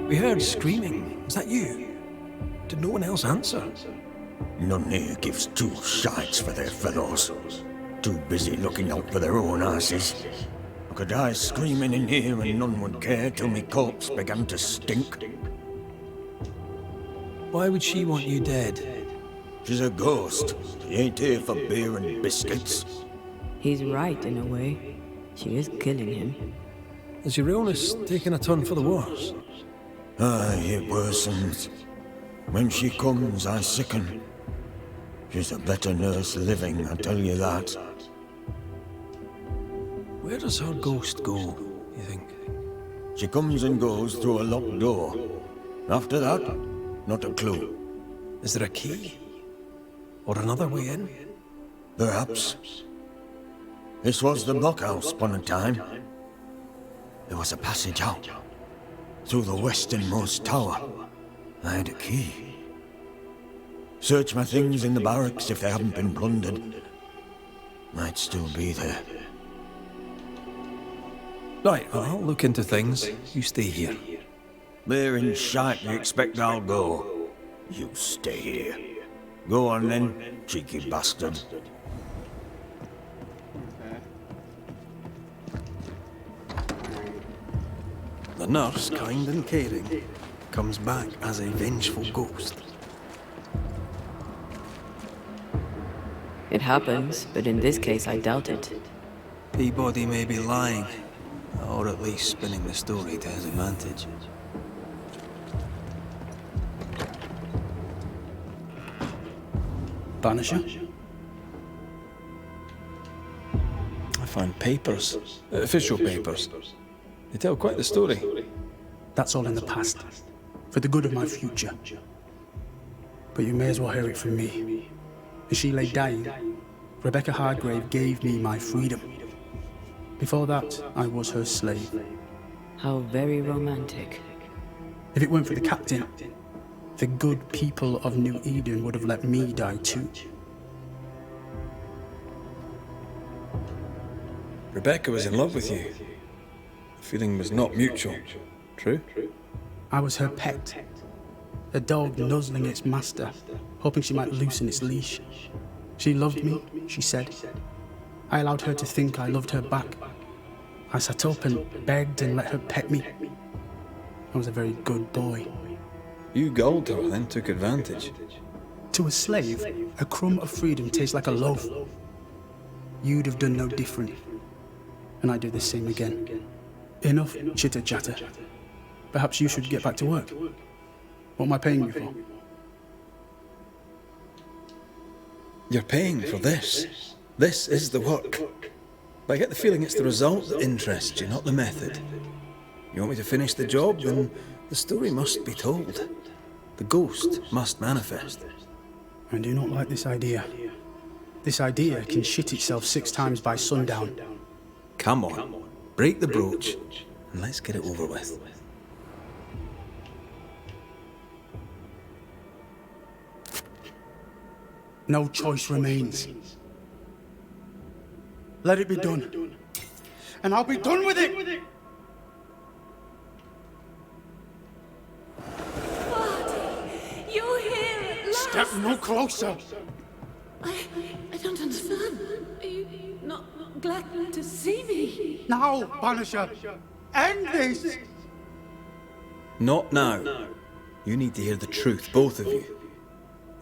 We heard screaming. Was that you? Did no one else answer? None here gives two shites for their fellows. Too busy looking out for their own asses. I could die screaming in here and none would care till me corpse began to stink. Why would she want you dead? She's a ghost. She ain't here for beer and biscuits. He's right in a way. She is killing him. Is your illness taking a turn for the worse? Aye, it worsens. When she comes, I sicken. She's a better nurse living, I tell you that. Where does her ghost go, you think? She comes and goes through a locked door. After that, not a clue. Is there a key? Or another way in? Perhaps. This was the blockhouse upon a time. There was a passage out. Through the westernmost tower. I had a key. Search my things in the barracks if they haven't been plundered. Might still be there. Right, well, I'll look into things. You stay here. They're in shite, you expect I'll go. You stay here. Go on then, cheeky bastard. The nurse, kind and caring, comes back as a vengeful ghost. It happens, but in this case I doubt it. Peabody may be lying, or at least spinning the story to his advantage. Banisher? I find papers, official papers. They tell quite the story. That's all in the past, for the good of my future. But you may as well hear it from me. As she lay dying, Rebecca Hargrave gave me my freedom. Before that, I was her slave. How very romantic. If it weren't for the captain, the good people of New Eden would have let me die too. Rebecca was in love with you. The feeling was not mutual. True? I was her pet. A dog nuzzling its master, hoping she might loosen its leash. She loved me, she said. I allowed her to think I loved her back. I sat up and begged and let her pet me. I was a very good boy. You gulled her, then took advantage. To a slave, a crumb of freedom tastes like a loaf. You'd have done no different. And I'd do the same again. Enough chitter-chatter. Perhaps you should get back to work. What am I paying you for? You're paying for this. This is the work. But I get the feeling it's the result that interests you, not the method. You want me to finish the job, then the story must be told. The ghost must manifest. I do not like this idea. This idea can shit itself 6 times by sundown. Come on, break the brooch, and let's get it over with. No choice remains. Let it be done. And I'll be done with it! You're here at last! Step no closer! I don't understand. Are you not glad to see me? Now, Banisher! End this! Not now. You need to hear the truth, both of you.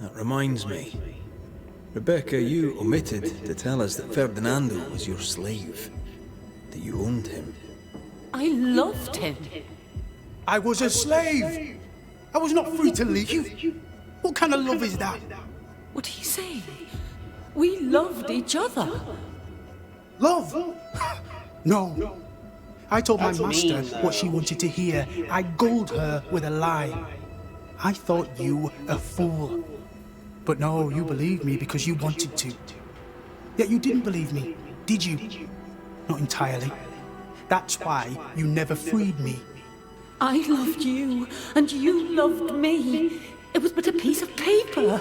That reminds me. Rebecca, you omitted to tell us that Ferdinando was your slave. That you owned him. I loved him. I was a slave! I was not free to leave. What kind of love is that? What are you saying? We loved each other. Love? No. I told my master what she wanted to hear. I gulled her with a lie. I thought you a fool. But no, you believed me because you wanted to. Yet you didn't believe me, did you? Not entirely. That's why you never freed me. I loved you, and you loved me. It was but a piece of paper.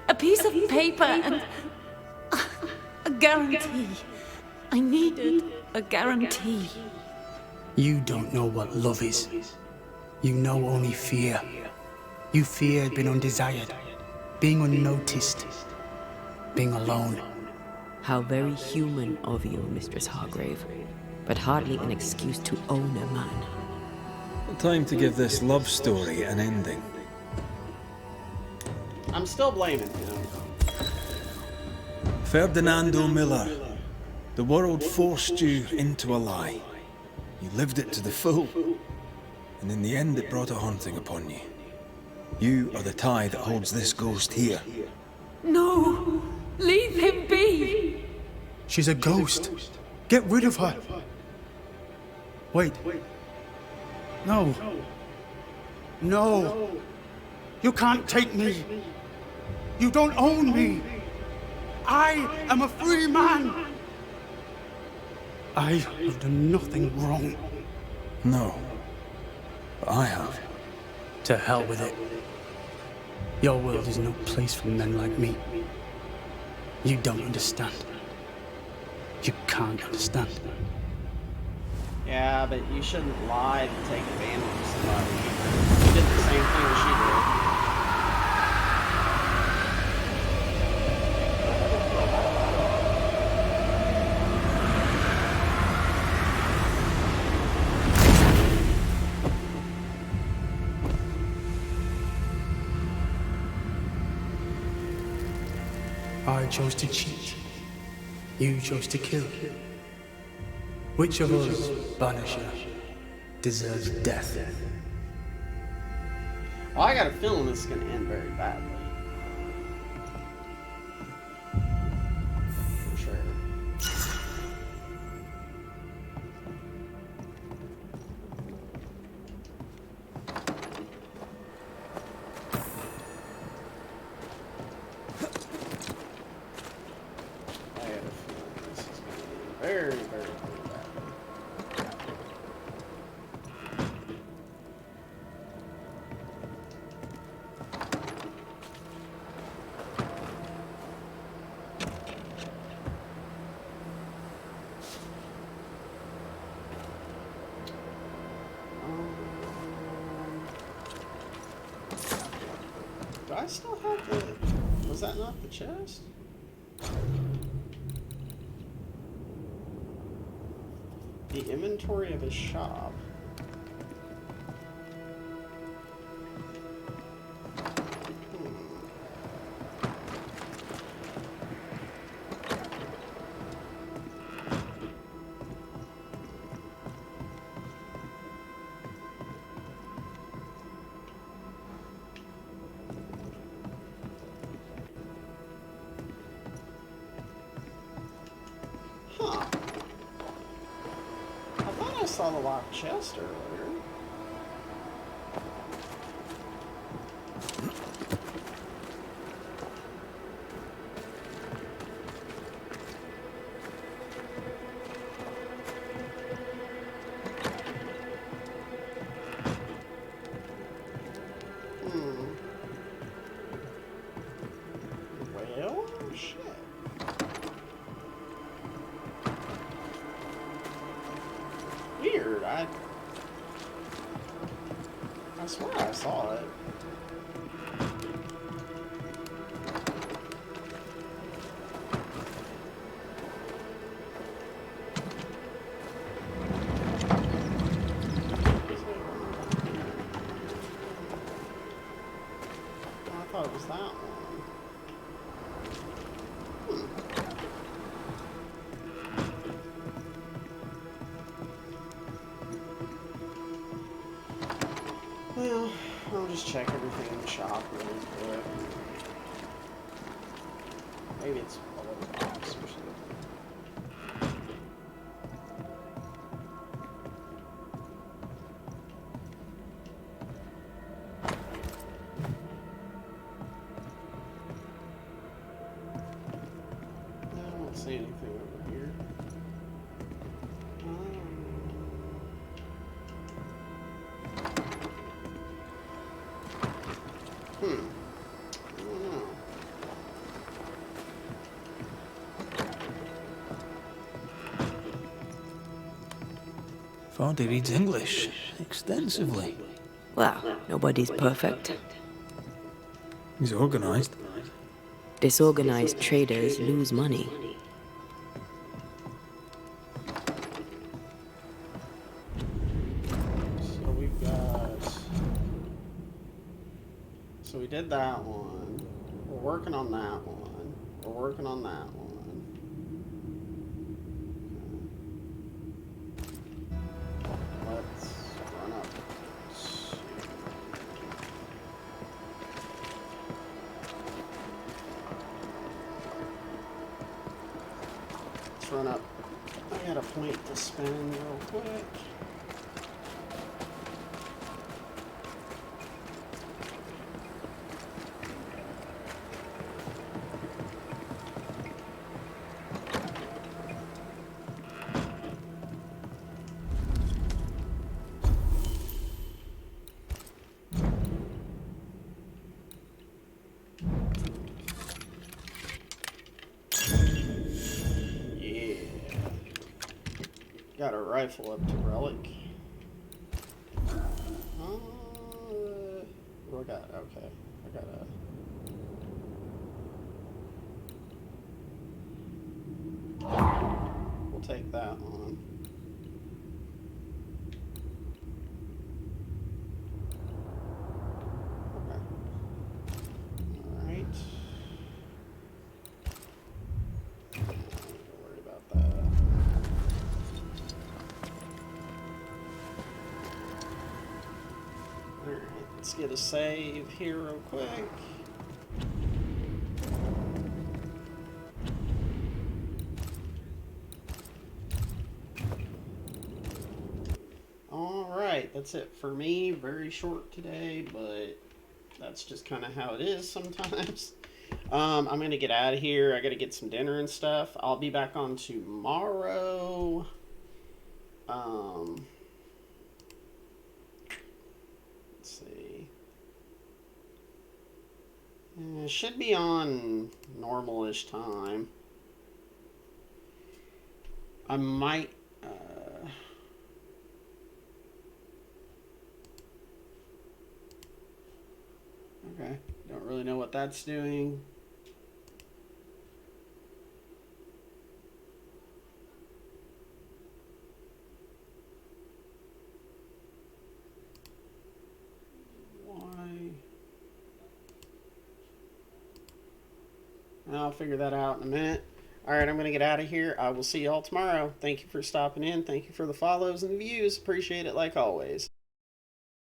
A piece of paper and a guarantee. I needed a guarantee. You don't know what love is. You know only fear. You feared being undesired, being unnoticed, being alone. How very human of you, Mistress Hargrave, but hardly an excuse to own a man. Time to give this love story an ending. I'm still blaming him. Ferdinando Miller, the world forced you into a lie. You lived it to the full, and in the end it brought a haunting upon you. You are the tie that holds this ghost here. No! Leave him be! She's a ghost. Get rid of her. Wait. No. No. You can't take me. You don't own me. I am a free man. I have done nothing wrong. No. But I have. To hell with it. Your world is no place for men like me. You don't understand. You can't understand. Yeah, but you shouldn't lie to take advantage of somebody either. You did the same thing as she did. I chose to cheat. You chose to kill. Which of us, Banisher, deserves death? Well, I got a feeling this is going to end very badly. For sure. I have a feeling this is going to end very, very, very badly. Do I still have the... Was that not the chest? The inventory of his shop. Huh. I thought I saw the locked chest earlier. Well, shit. Weird. I swear I saw it. Oh, I thought it was that one. Well, I'll just check everything in the shop really quick. Maybe it's a little box or something. No, I don't see anything over here. Vardy reads English extensively. Well, nobody's perfect. He's organised. Disorganized traders lose money. So we've got... So we did that one. We're working on that one. We're working on that one. Let's run up. Let's run up. I got a point to spend real quick. Got a rifle up to relic. What I got? Okay. I got a... We'll take that one. Okay. Alright. Don't worry about that. Alright, let's get a save here real quick. Alright, that's it for me. Very short today, but that's just kind of how it is sometimes. I'm going to get out of here. I got to get some dinner and stuff. I'll be back on tomorrow. Let's see. It should be on normal-ish time. I might... Okay, don't really know what that's doing. Why? I'll figure that out in a minute. Alright, I'm going to get out of here. I will see y'all tomorrow. Thank you for stopping in. Thank you for the follows and the views. Appreciate it like always.